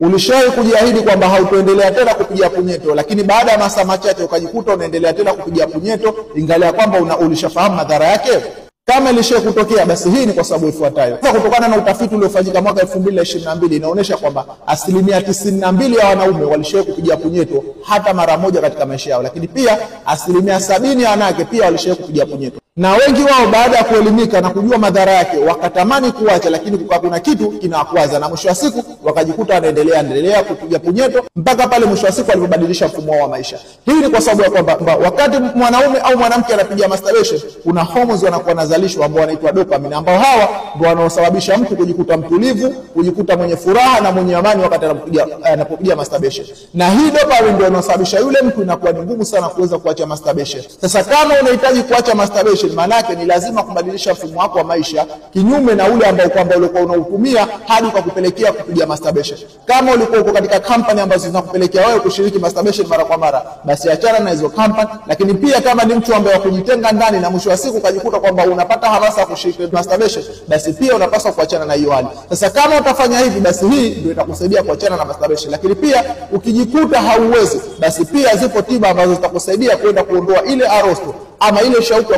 Ulishawahi kujiahidi kwamba hautoendelea tena kupiga punyeto, lakini baada ya masaa machache ukajikuta unaendelea tena kupiga punyeto ingalia kwamba ulishafahamu madhara yake? Kama ilishawahi kutokea, basi hii ni kwa sababu ifuatayo. Kutokana na utafiti uliofanyika mwaka 2022 inaonyesha kwamba 92% ya wanaume walishawahi kupiga punyeto hata mara moja katika maisha yao, lakini pia 70% ya wanawake pia walishawahi kupiga punyeto. Na wengi wao baada ya kuelimika na kujua madhara yake wakatamani kuacha, lakini kuna kitu kinawakwaza na mwisho wa siku wakajikuta wanaendelea kupiga punyeto mpaka pale mwisho wa siku walipobadilisha mfumo wao wa maisha. Hii ni kwa sababu ya kwamba wakati mwanaume au mwanamke anapiga masturbation, kuna hormones wanakuwa nazalishwa ambao wanaitwa dopamine, ambao hawa ndio wanaosababisha mtu kujikuta mtulivu, kujikuta mwenye furaha na mwenye amani wakati anapopiga masturbation. Na hii dopamine ndio inasababisha yule mtu inakuwa ni ngumu sana kuweza kuacha masturbation. Sasa kama unahitaji kuacha masturbation, maana yake ni lazima kubadilisha mfumo wako wa maisha kinyume na ule ambao kwamba ulikuwa unautumia hadi ukakupelekea kupiga masturbation. Kama ulikuwa uko katika company ambazo zinakupelekea wewe kushiriki masturbation mara kwa mara, basi achana na hizo company. Lakini pia kama ni mtu ambaye kujitenga ndani na mwisho wa siku ukajikuta kwamba unapata hamasa ya kushiriki masturbation, basi pia unapaswa kuachana na hiyo hali. Sasa kama utafanya hivi, basi hii ndio itakusaidia kuachana na masturbation. Lakini pia ukijikuta hauwezi, basi pia zipo tiba ambazo zitakusaidia kwenda kuondoa ile arosto ama ile shauku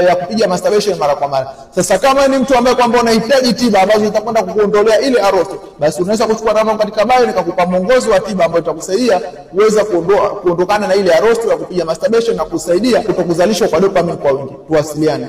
ya kupiga masturbation mara kwa mara. Sasa kama ni mtu ambaye kwamba unahitaji tiba ambazo zitakwenda kukuondolea ile arosto, basi unaweza kuchukua namba katika bio nikakupa mwongozo wa tiba ambayo itakusaidia kuweza kuondokana na ile arosto ya kupiga masturbation na kusaidia kutokuzalishwa kwa dopamine kwa wingi. Tuwasiliane.